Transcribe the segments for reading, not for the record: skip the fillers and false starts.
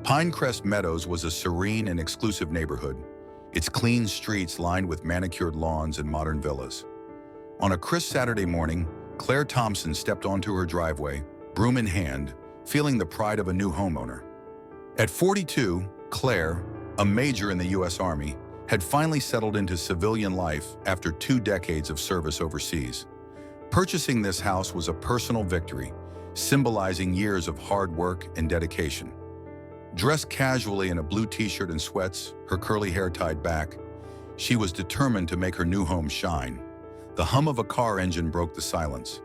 Pinecrest Meadows was a serene and exclusive neighborhood, its clean streets lined with manicured lawns and modern villas. On a crisp Saturday morning, Claire Thompson stepped onto her driveway, broom in hand, feeling the pride of a new homeowner. At 42, Claire, a major in the U.S. Army, had finally settled into civilian life after 2 decades of service overseas. Purchasing this house was a personal victory, symbolizing years of hard work and dedication. Dressed casually in a blue t-shirt and sweats, her curly hair tied back, she was determined to make her new home shine. The hum of a car engine broke the silence.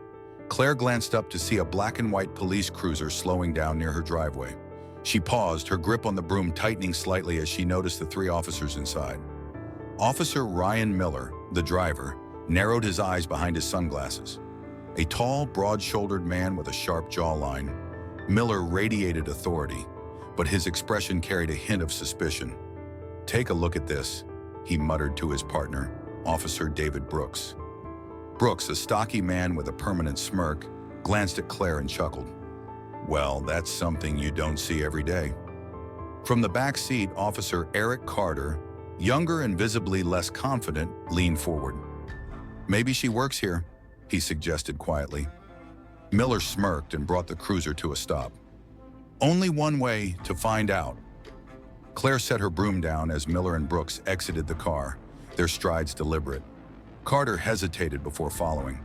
Claire glanced up to see a black and white police cruiser slowing down near her driveway. She paused, her grip on the broom tightening slightly as she noticed the 3 officers inside. Officer Ryan Miller, the driver, narrowed his eyes behind his sunglasses. A tall, broad-shouldered man with a sharp jawline, Miller radiated authority, but his expression carried a hint of suspicion. "Take a look at this," he muttered to his partner, Officer David Brooks. Brooks, a stocky man with a permanent smirk, glanced at Claire and chuckled. "Well, that's something you don't see every day." From the back seat, Officer Eric Carter, younger and visibly less confident, leaned forward. "Maybe she works here," he suggested quietly. Miller smirked and brought the cruiser to a stop. "Only one way to find out." Claire set her broom down as Miller and Brooks exited the car, their strides deliberate. Carter hesitated before following.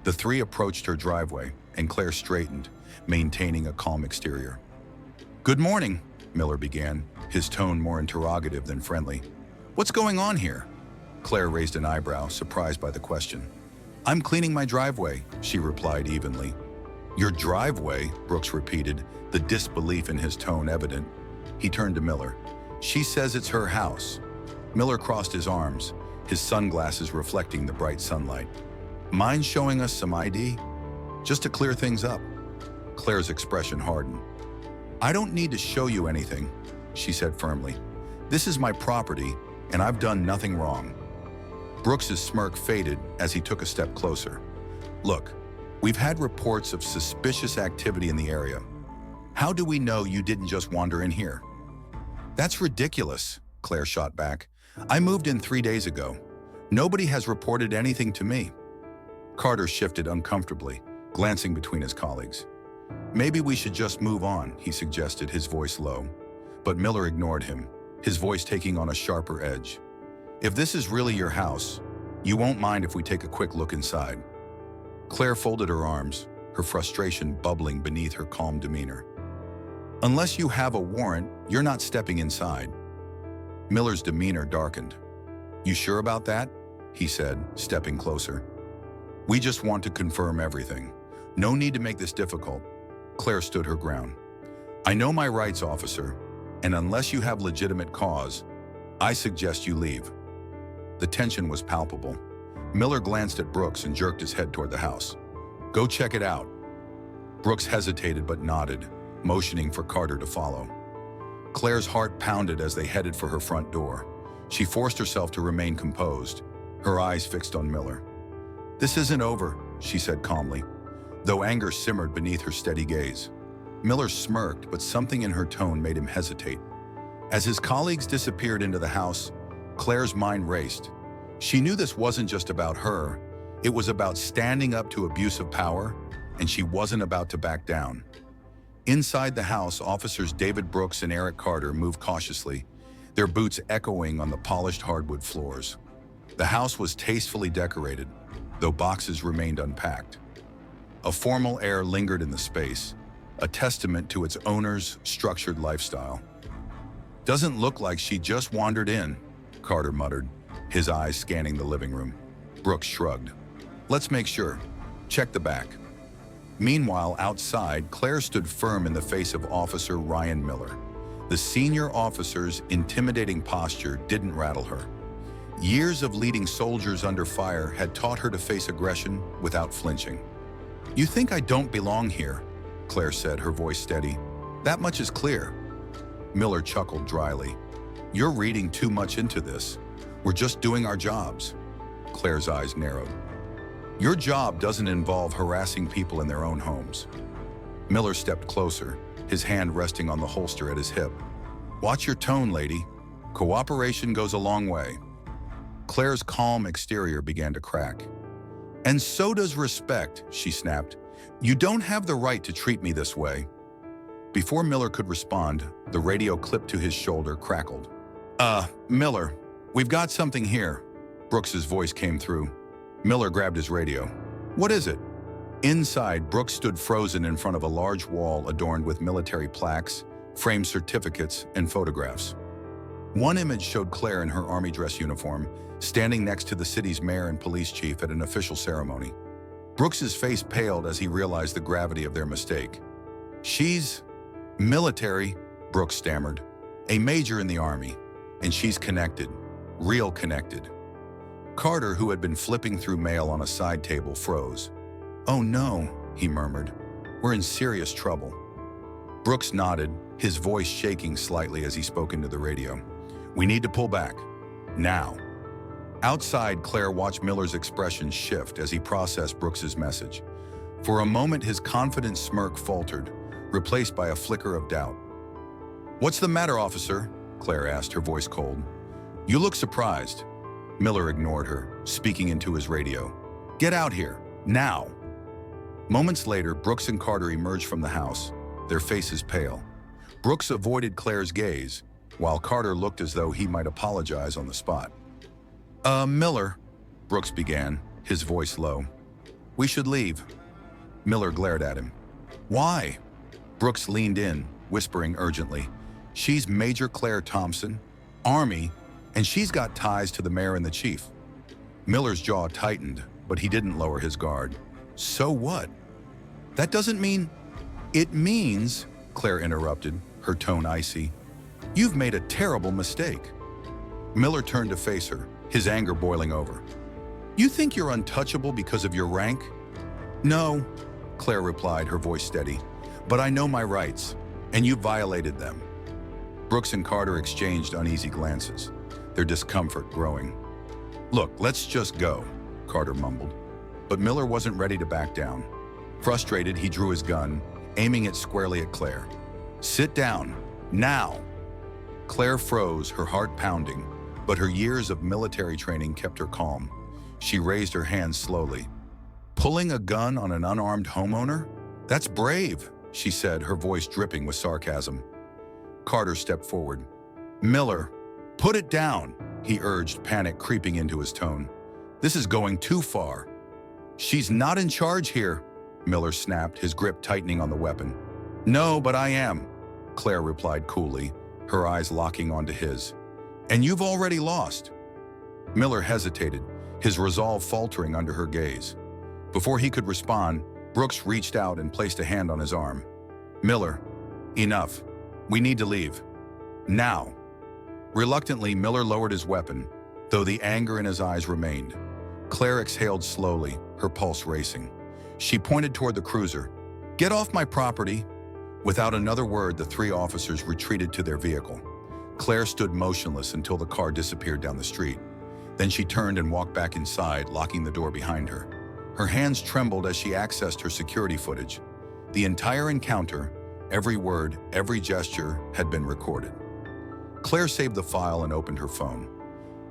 The 3 approached her driveway, and Claire straightened, maintaining a calm exterior. "Good morning," Miller began, his tone more interrogative than friendly. "What's going on here?" Claire raised an eyebrow, surprised by the question. "I'm cleaning my driveway," she replied evenly. "Your driveway?" Brooks repeated, the disbelief in his tone evident. He turned to Miller. "She says it's her house." Miller crossed his arms, his sunglasses reflecting the bright sunlight. "Mind showing us some ID? Just to clear things up." Claire's expression hardened. "I don't need to show you anything," she said firmly. "This is my property, and I've done nothing wrong." Brooks's smirk faded as he took a step closer. "Look, we've had reports of suspicious activity in the area. How do we know you didn't just wander in here?" "That's ridiculous," Claire shot back. "I moved in 3 days ago. Nobody has reported anything to me." Carter shifted uncomfortably, glancing between his colleagues. "Maybe we should just move on," he suggested, his voice low. But Miller ignored him, his voice taking on a sharper edge. "If this is really your house, you won't mind if we take a quick look inside." Claire folded her arms, her frustration bubbling beneath her calm demeanor. "Unless you have a warrant, you're not stepping inside." Miller's demeanor darkened. "You sure about that?" he said, stepping closer. "We just want to confirm everything. No need to make this difficult." Claire stood her ground. "I know my rights, officer, and unless you have legitimate cause, I suggest you leave." The tension was palpable. Miller glanced at Brooks and jerked his head toward the house. "Go check it out." Brooks hesitated but nodded, motioning for Carter to follow. Claire's heart pounded as they headed for her front door. She forced herself to remain composed, her eyes fixed on Miller. "This isn't over," she said calmly, though anger simmered beneath her steady gaze. Miller smirked, but something in her tone made him hesitate. As his colleagues disappeared into the house, Claire's mind raced. She knew this wasn't just about her. It was about standing up to abuse of power, and she wasn't about to back down. Inside the house, officers David Brooks and Eric Carter moved cautiously, their boots echoing on the polished hardwood floors. The house was tastefully decorated, though boxes remained unpacked. A formal air lingered in the space, a testament to its owner's structured lifestyle. "Doesn't look like she just wandered in," Carter muttered, his eyes scanning the living room. Brooks shrugged. "Let's make sure. Check the back." Meanwhile, outside, Claire stood firm in the face of Officer Ryan Miller. The senior officer's intimidating posture didn't rattle her. Years of leading soldiers under fire had taught her to face aggression without flinching. "You think I don't belong here," Claire said, her voice steady. "That much is clear." Miller chuckled dryly. "You're reading too much into this. We're just doing our jobs." Claire's eyes narrowed. "Your job doesn't involve harassing people in their own homes." Miller stepped closer, his hand resting on the holster at his hip. Watch your tone, lady. Cooperation goes a long way. Claire's calm exterior began to crack. And so does respect, she snapped. You don't have the right to treat me this way. Before Miller could respond, the radio clipped to his shoulder crackled. Miller, we've got something here. Brooks's voice came through. Miller grabbed his radio. What is it? Inside, Brooks stood frozen in front of a large wall adorned with military plaques, framed certificates, and photographs. One image showed Claire in her army dress uniform, standing next to the city's mayor and police chief at an official ceremony. Brooks's face paled as he realized the gravity of their mistake. She's military, Brooks stammered. A major in the army, and she's connected, real connected. Carter, who had been flipping through mail on a side table, froze. Oh no, he murmured. We're in serious trouble. Brooks nodded, his voice shaking slightly as he spoke into the radio. We need to pull back. Now. Outside, Claire watched Miller's expression shift as he processed Brooks's message. For a moment, his confident smirk faltered, replaced by a flicker of doubt. What's the matter, officer? Claire asked, her voice cold. You look surprised. Miller ignored her, speaking into his radio. Get out here, now. Moments later, Brooks and Carter emerged from the house, their faces pale. Brooks avoided Claire's gaze, while Carter looked as though he might apologize on the spot. Miller, Brooks began, his voice low. We should leave. Miller glared at him. Why? Brooks leaned in, whispering urgently. She's Major Claire Thompson, Army, and she's got ties to the mayor and the chief. Miller's jaw tightened, but he didn't lower his guard. So what? That doesn't mean... It means, Claire interrupted, her tone icy, you've made a terrible mistake. Miller turned to face her, his anger boiling over. You think you're untouchable because of your rank? No, Claire replied, her voice steady. But I know my rights, and you violated them. Brooks and Carter exchanged uneasy glances, their discomfort growing. Look, let's just go, Carter mumbled. But Miller wasn't ready to back down. Frustrated, he drew his gun, aiming it squarely at Claire. Sit down, now. Claire froze, her heart pounding, but her years of military training kept her calm. She raised her hands slowly. Pulling a gun on an unarmed homeowner? That's brave, she said, her voice dripping with sarcasm. Carter stepped forward. Miller, put it down, he urged, panic creeping into his tone. This is going too far. She's not in charge here, Miller snapped, his grip tightening on the weapon. No, but I am, Claire replied coolly, her eyes locking onto his. And you've already lost. Miller hesitated, his resolve faltering under her gaze. Before he could respond, Brooks reached out and placed a hand on his arm. Miller, enough. We need to leave. Now. Reluctantly, Miller lowered his weapon, though the anger in his eyes remained. Claire exhaled slowly, her pulse racing. She pointed toward the cruiser. Get off my property. Without another word, the three officers retreated to their vehicle. Claire stood motionless until the car disappeared down the street. Then she turned and walked back inside, locking the door behind her. Her hands trembled as she accessed her security footage. The entire encounter, every word, every gesture, had been recorded. Claire saved the file and opened her phone.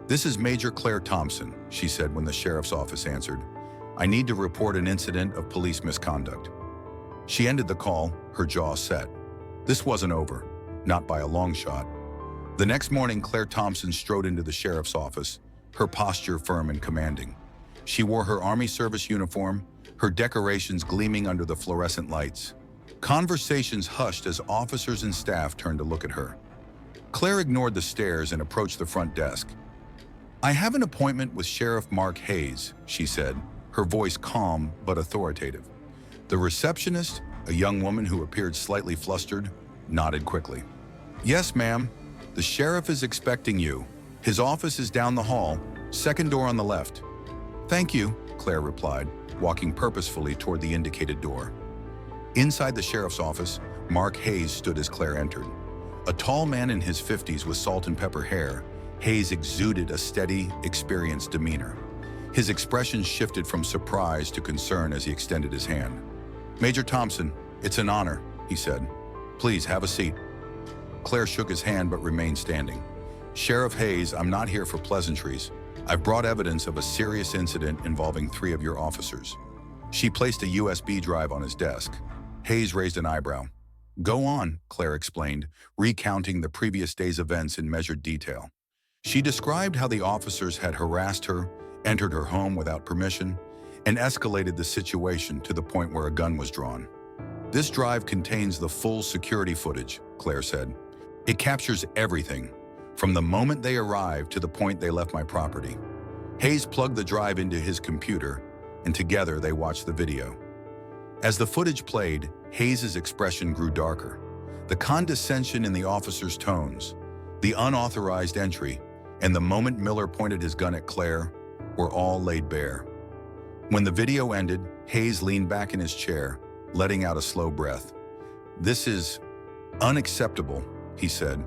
This is Major Claire Thompson, she said when the sheriff's office answered. I need to report an incident of police misconduct. She ended the call, her jaw set. This wasn't over, not by a long shot. The next morning, Claire Thompson strode into the sheriff's office, her posture firm and commanding. She wore her Army service uniform, her decorations gleaming under the fluorescent lights. Conversations hushed as officers and staff turned to look at her. Claire ignored the stares and approached the front desk. I have an appointment with Sheriff Mark Hayes, she said, her voice calm but authoritative. The receptionist, a young woman who appeared slightly flustered, nodded quickly. Yes, ma'am. The sheriff is expecting you. His office is down the hall, second door on the left. Thank you, Claire replied, walking purposefully toward the indicated door. Inside the sheriff's office, Mark Hayes stood as Claire entered. A tall man in his 50s with salt and pepper hair, Hayes exuded a steady, experienced demeanor. His expression shifted from surprise to concern as he extended his hand. Major Thompson, it's an honor, he said. Please have a seat. Claire shook his hand but remained standing. Sheriff Hayes, I'm not here for pleasantries. I've brought evidence of a serious incident involving 3 of your officers. She placed a USB drive on his desk. Hayes raised an eyebrow. Go on, Claire explained, recounting the previous day's events in measured detail. She described how the officers had harassed her, entered her home without permission, and escalated the situation to the point where a gun was drawn. This drive contains the full security footage, Claire said. It captures everything, from the moment they arrived to the point they left my property. Hayes plugged the drive into his computer, and together they watched the video. As the footage played, Hayes' expression grew darker. The condescension in the officers' tones, the unauthorized entry, and the moment Miller pointed his gun at Claire were all laid bare. When the video ended, Hayes leaned back in his chair, letting out a slow breath. This is unacceptable, he said.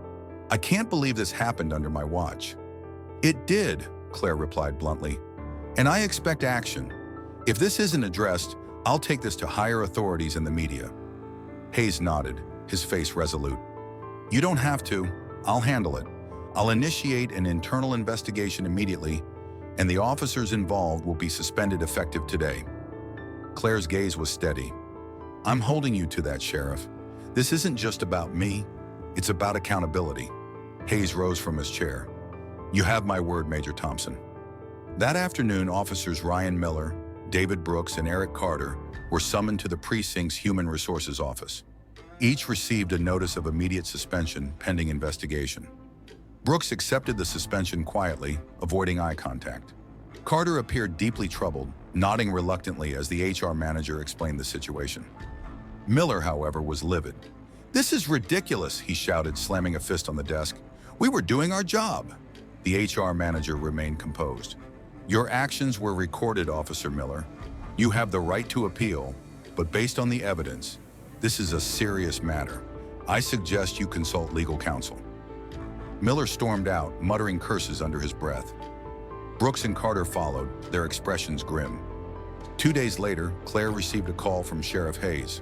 I can't believe this happened under my watch. It did, Claire replied bluntly. And I expect action. If this isn't addressed, I'll take this to higher authorities in the media. Hayes nodded, his face resolute. You don't have to. I'll handle it. I'll initiate an internal investigation immediately, and the officers involved will be suspended effective today. Claire's gaze was steady. I'm holding you to that, Sheriff. This isn't just about me. It's about accountability. Hayes rose from his chair. You have my word, Major Thompson. That afternoon, officers Ryan Miller, David Brooks, and Eric Carter were summoned to the precinct's Human Resources Office. Each received a notice of immediate suspension pending investigation. Brooks accepted the suspension quietly, avoiding eye contact. Carter appeared deeply troubled, nodding reluctantly as the HR manager explained the situation. Miller, however, was livid. This is ridiculous, he shouted, slamming a fist on the desk. We were doing our job. The HR manager remained composed. Your actions were recorded, Officer Miller. You have the right to appeal, but based on the evidence, this is a serious matter. I suggest you consult legal counsel. Miller stormed out, muttering curses under his breath. Brooks and Carter followed, their expressions grim. 2 days later, Claire received a call from Sheriff Hayes.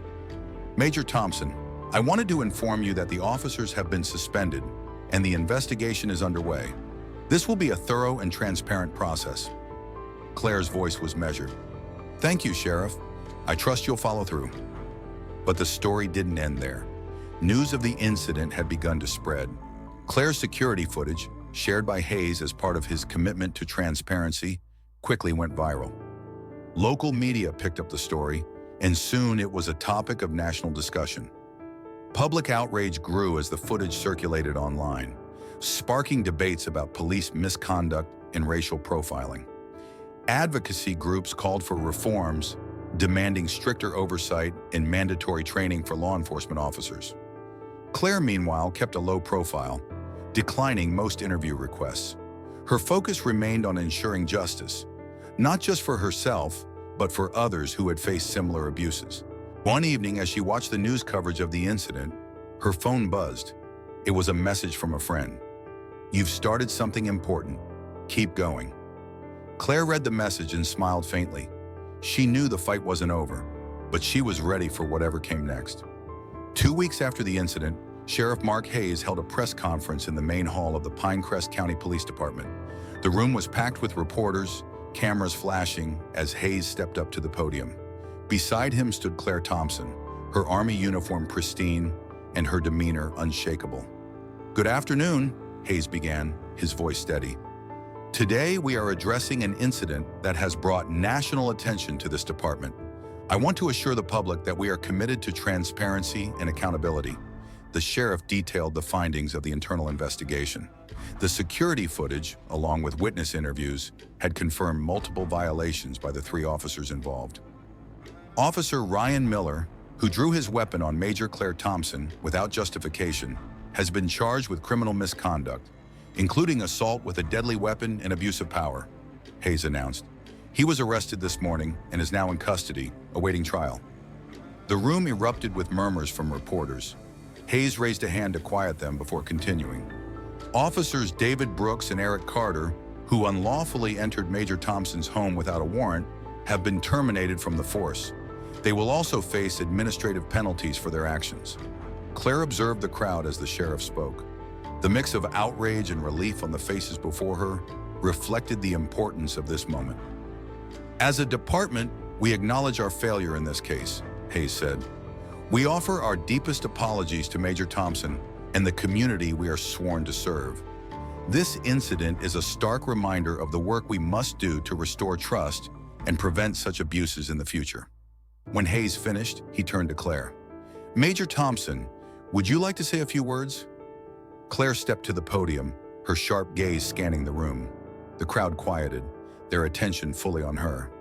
Major Thompson, I wanted to inform you that the officers have been suspended and the investigation is underway. This will be a thorough and transparent process. Claire's voice was measured. Thank you, Sheriff. I trust you'll follow through. But the story didn't end there. News of the incident had begun to spread. Claire's security footage, shared by Hayes as part of his commitment to transparency, quickly went viral. Local media picked up the story, and soon it was a topic of national discussion. Public outrage grew as the footage circulated online, sparking debates about police misconduct and racial profiling. Advocacy groups called for reforms, demanding stricter oversight and mandatory training for law enforcement officers. Claire, meanwhile, kept a low profile, declining most interview requests. Her focus remained on ensuring justice, not just for herself, but for others who had faced similar abuses. One evening, as she watched the news coverage of the incident, her phone buzzed. It was a message from a friend. You've started something important. Keep going. Claire read the message and smiled faintly. She knew the fight wasn't over, but she was ready for whatever came next. 2 weeks after the incident, Sheriff Mark Hayes held a press conference in the main hall of the Pinecrest County Police Department. The room was packed with reporters, cameras flashing as Hayes stepped up to the podium. Beside him stood Claire Thompson, her Army uniform pristine and her demeanor unshakable. Good afternoon, Hayes began, his voice steady. Today, we are addressing an incident that has brought national attention to this department. I want to assure the public that we are committed to transparency and accountability. The sheriff detailed the findings of the internal investigation. The security footage, along with witness interviews, had confirmed multiple violations by the 3 officers involved. Officer Ryan Miller, who drew his weapon on Major Claire Thompson without justification, has been charged with criminal misconduct, including assault with a deadly weapon and abuse of power, Hayes announced. He was arrested this morning and is now in custody, awaiting trial. The room erupted with murmurs from reporters. Hayes raised a hand to quiet them before continuing. Officers David Brooks and Eric Carter, who unlawfully entered Major Thompson's home without a warrant, have been terminated from the force. They will also face administrative penalties for their actions. Claire observed the crowd as the sheriff spoke. The mix of outrage and relief on the faces before her reflected the importance of this moment. As a department, we acknowledge our failure in this case, Hayes said. We offer our deepest apologies to Major Thompson and the community we are sworn to serve. This incident is a stark reminder of the work we must do to restore trust and prevent such abuses in the future. When Hayes finished, he turned to Claire. Major Thompson, would you like to say a few words? Claire stepped to the podium, her sharp gaze scanning the room. The crowd quieted, their attention fully on her.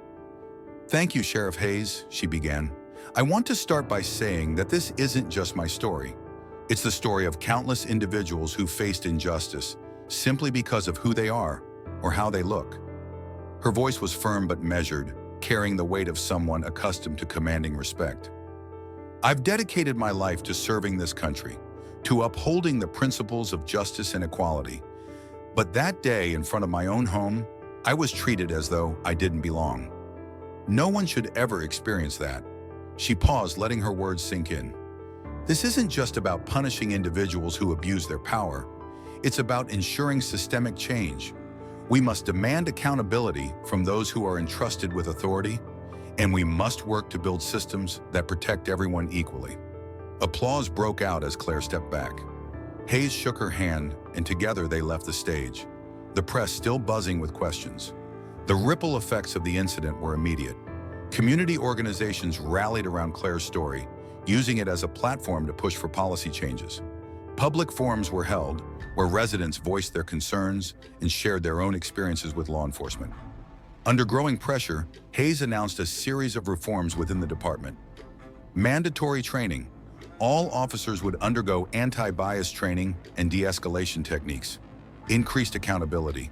Thank you, Sheriff Hayes, she began. I want to start by saying that this isn't just my story. It's the story of countless individuals who faced injustice simply because of who they are or how they look. Her voice was firm but measured, carrying the weight of someone accustomed to commanding respect. I've dedicated my life to serving this country, to upholding the principles of justice and equality. But that day, in front of my own home, I was treated as though I didn't belong. No one should ever experience that. She paused, letting her words sink in. This isn't just about punishing individuals who abuse their power. It's about ensuring systemic change. We must demand accountability from those who are entrusted with authority, and we must work to build systems that protect everyone equally. Applause broke out as Claire stepped back. Hayes shook her hand, and together they left the stage, the press still buzzing with questions. The ripple effects of the incident were immediate. Community organizations rallied around Claire's story, using it as a platform to push for policy changes. Public forums were held, where residents voiced their concerns and shared their own experiences with law enforcement. Under growing pressure, Hayes announced a series of reforms within the department. Mandatory training. All officers would undergo anti-bias training and de-escalation techniques. Increased accountability.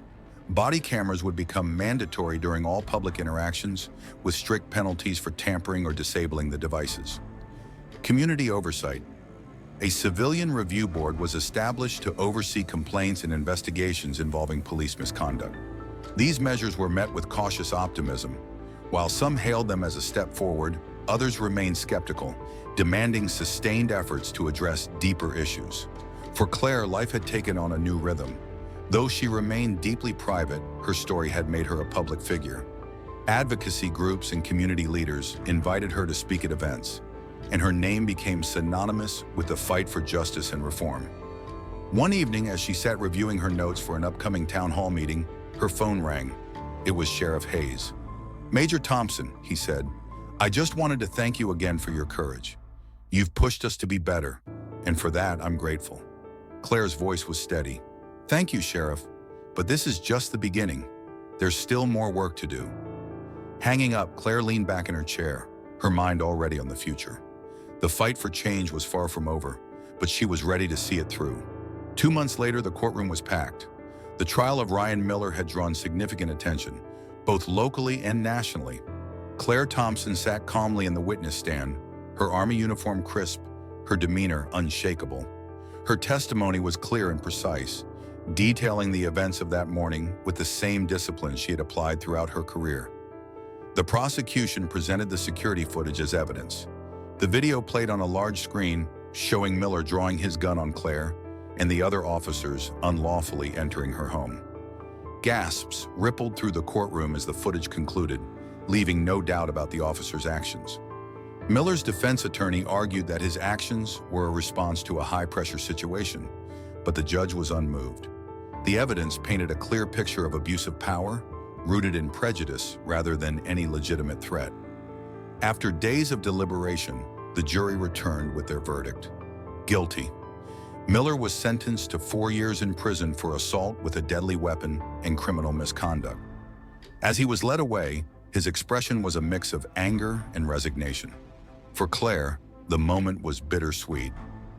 Body cameras would become mandatory during all public interactions, with strict penalties for tampering or disabling the devices. Community oversight. A civilian review board was established to oversee complaints and investigations involving police misconduct. These measures were met with cautious optimism. While some hailed them as a step forward, others remained skeptical, demanding sustained efforts to address deeper issues. For Claire, life had taken on a new rhythm. Though she remained deeply private, her story had made her a public figure. Advocacy groups and community leaders invited her to speak at events, and her name became synonymous with the fight for justice and reform. One evening, as she sat reviewing her notes for an upcoming town hall meeting, her phone rang. It was Sheriff Hayes. Major Thompson, he said, I just wanted to thank you again for your courage. You've pushed us to be better, and for that, I'm grateful. Claire's voice was steady. Thank you, Sheriff, but this is just the beginning. There's still more work to do. Hanging up, Claire leaned back in her chair, her mind already on the future. The fight for change was far from over, but she was ready to see it through. 2 months later, the courtroom was packed. The trial of Ryan Miller had drawn significant attention, both locally and nationally. Claire Thompson sat calmly in the witness stand, her Army uniform crisp, her demeanor unshakable. Her testimony was clear and precise, detailing the events of that morning with the same discipline she had applied throughout her career. The prosecution presented the security footage as evidence. The video played on a large screen, showing Miller drawing his gun on Claire and the other officers unlawfully entering her home. Gasps rippled through the courtroom as the footage concluded, leaving no doubt about the officers' actions. Miller's defense attorney argued that his actions were a response to a high-pressure situation, but the judge was unmoved. The evidence painted a clear picture of abusive power, rooted in prejudice rather than any legitimate threat. After days of deliberation, the jury returned with their verdict. Guilty. Miller was sentenced to 4 years in prison for assault with a deadly weapon and criminal misconduct. As he was led away, his expression was a mix of anger and resignation. For Claire, the moment was bittersweet.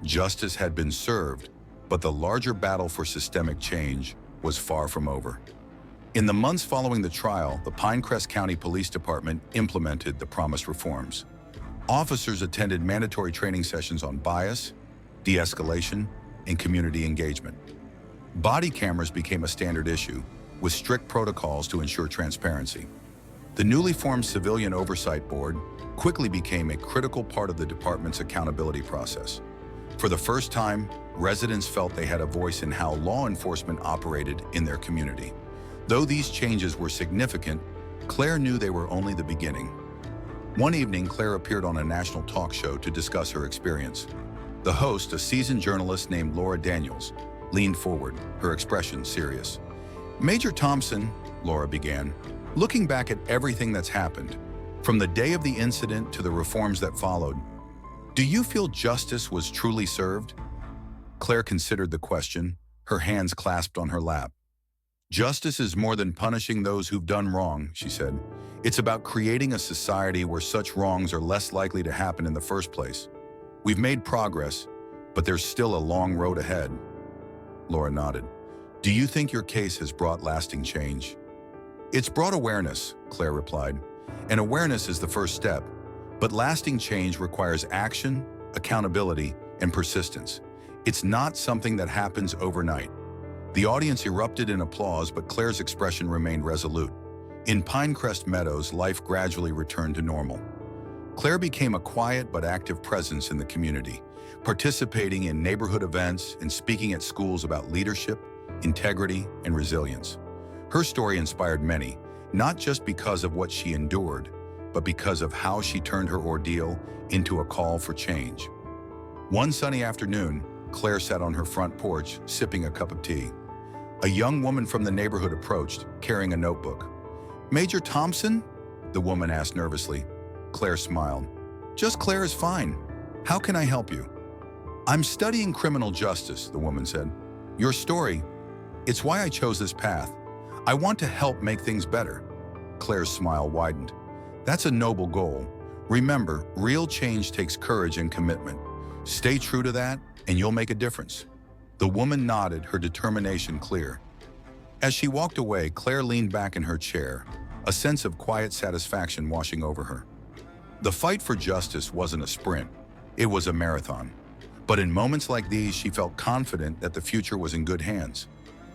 Justice had been served, but the larger battle for systemic change was far from over. In the months following the trial, the Pinecrest County Police Department implemented the promised reforms. Officers attended mandatory training sessions on bias, de-escalation, and community engagement. Body cameras became a standard issue, with strict protocols to ensure transparency. The newly formed Civilian Oversight Board quickly became a critical part of the department's accountability process. For the first time, residents felt they had a voice in how law enforcement operated in their community. Though these changes were significant, Claire knew they were only the beginning. One evening, Claire appeared on a national talk show to discuss her experience. The host, a seasoned journalist named Laura Daniels, leaned forward, her expression serious. "Major Thompson," Laura began, "looking back at everything that's happened, from the day of the incident to the reforms that followed, do you feel justice was truly served?" Claire considered the question, her hands clasped on her lap. "Justice is more than punishing those who've done wrong," she said. "It's about creating a society where such wrongs are less likely to happen in the first place. We've made progress, but there's still a long road ahead." Laura nodded. "Do you think your case has brought lasting change?" "It's brought awareness," Claire replied. "And awareness is the first step. But lasting change requires action, accountability, and persistence. It's not something that happens overnight." The audience erupted in applause, but Claire's expression remained resolute. In Pinecrest Meadows, life gradually returned to normal. Claire became a quiet but active presence in the community, participating in neighborhood events and speaking at schools about leadership, integrity, and resilience. Her story inspired many, not just because of what she endured, but because of how she turned her ordeal into a call for change. One sunny afternoon, Claire sat on her front porch, sipping a cup of tea. A young woman from the neighborhood approached, carrying a notebook. "Major Thompson?" the woman asked nervously. Claire smiled. "Just Claire is fine. How can I help you?" "I'm studying criminal justice," the woman said. "Your story, it's why I chose this path. I want to help make things better." Claire's smile widened. "That's a noble goal. Remember, real change takes courage and commitment. Stay true to that, and you'll make a difference." The woman nodded, her determination clear. As she walked away, Claire leaned back in her chair, a sense of quiet satisfaction washing over her. The fight for justice wasn't a sprint, it was a marathon. But in moments like these, she felt confident that the future was in good hands.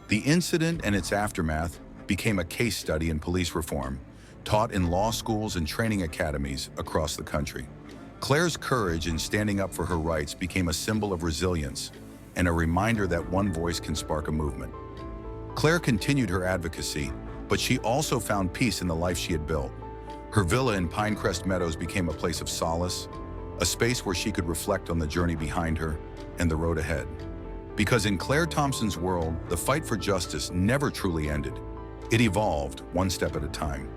The incident and its aftermath became a case study in police reform, taught in law schools and training academies across the country. Claire's courage in standing up for her rights became a symbol of resilience and a reminder that one voice can spark a movement. Claire continued her advocacy, but she also found peace in the life she had built. Her villa in Pinecrest Meadows became a place of solace, a space where she could reflect on the journey behind her and the road ahead. Because in Claire Thompson's world, the fight for justice never truly ended. It evolved one step at a time.